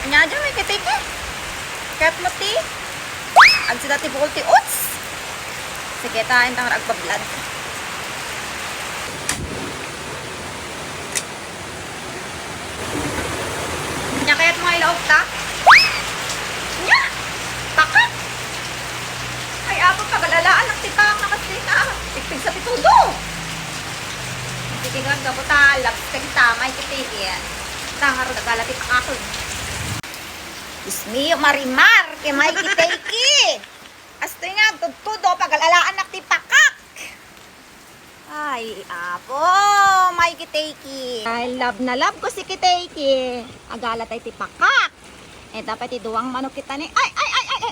Anya dyan may kitiki. Kaya't mo ti. Ang sila ti bukol ti uts. Sige, tayo tang agpa-vlog. Anya kaya't mga ilaog ta. Anya! Takat! Ay, ako pagalalaan ng titang nakasita. Pigpig sa pitudo. Sige nga, gabuta. Labs ka kita. May kitiki. Tangar nagalati pa ako. Diyos mio, marimar. Kay may kitiki. Astoy nga, tudo. Pagalalaan ng tipakak. Ay, apo. May kitiki. Ay, love na love ko si kitiki. Agalat ay tipakak. Eh, dapat iduwang manok kita ni... Ay!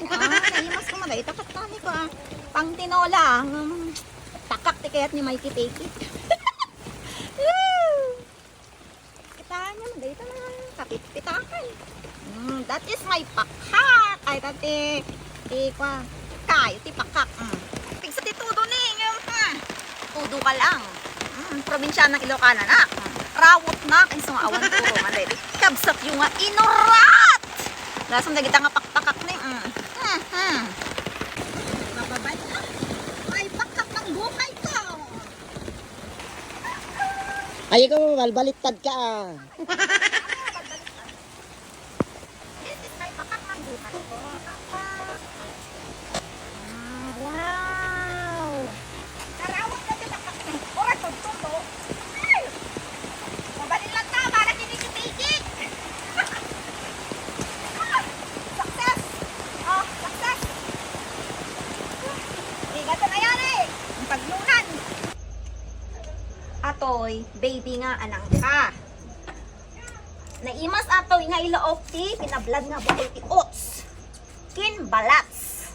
Nahimas ko man. Ito katani ko ah. Pang tinola. Takak ti kayat ni Mikey take it. Kitaan niya man. Dito na. Kapit-pitakan. That is my pakak. Ay, tati. Tikwa. Kayo, ti pakak. Pigsa ti tudo ni. Tudo ka lang. Probinsya ng Ilocana na. Rawot na. Ay, sungawan turo. Kabsat yung nga inurat. Lasang na kita nga pakpakak ni. Mababay ka. Ay, pakak ng buhay ko. Ay, ikaw, balbaliktad ka ah. This is my pakak ng buhay ko. Wow. Narawat na kita pakak ni. Oras, tuto. Mabalin lang ta. Para kinikit-ikit. Success! Oh, success! Ingatan na yan eh! Ang paglunan! Atoy, baby nga anang ka. Naimas atoy nga ilaok ti, pinablad nga bukol ti oats. Kin balats.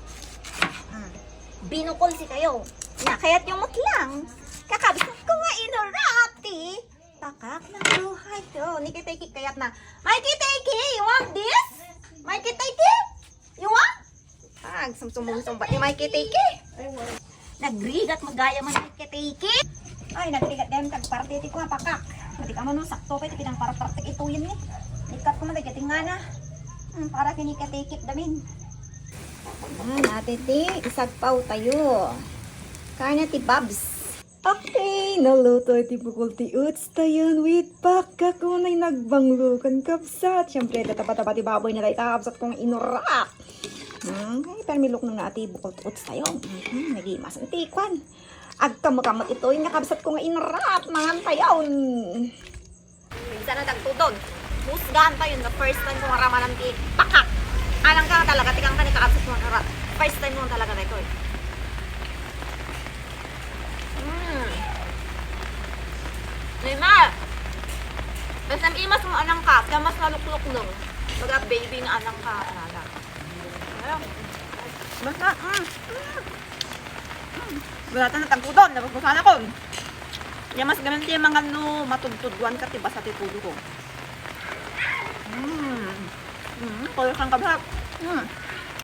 Binukol si kayo. Na kaya't yung mutlang. Kakabis ko nga inurap ti. Pakak ng buhay ko. Nikitiki kaya't na, Mikey, you want this? Mikey, you want? Sumsumba ni Mikey, nagrigat magaya man Mikey. Ay, nagrigat dahil kagparte ti ko nga pakak. Hindi ka man nung sakto pa iti pinang paraparte ito yun eh. Ikat ko man nagating nga na. Para kinikikit damin. Natin ti, isagpaw tayo. Kaya na ti Babs. Okay, naluto iti bukol ti uts tayon with pakak ko na'y nagbanglukan kapsat. Siyempre, tatapa-tapa ti baboy na tayo kapsat kong inurak. Okay, pero milok nung nati bukol ti uts tayo. Nagimas ang tikwan. Agkamot ito yung nakabsat ko nga inurak. Mangan tayo. Minsan na tagtudod. Musgahan tayo na first time kong araman ng ti pakak. Anang ka talaga, tikang ka ni kakabsat kong inurak. First time mo talaga na ito eh. Lima! Basta imas mo anang ka, kaya mas maluklok nung. Baga baby nga anang ka, anala. Basta, Balata na tagpudon, napagpusan ako. Kaya mas ganun yung mga no, matudtuduan ka, tiba sa titulo ko. Kaya kang kabhak.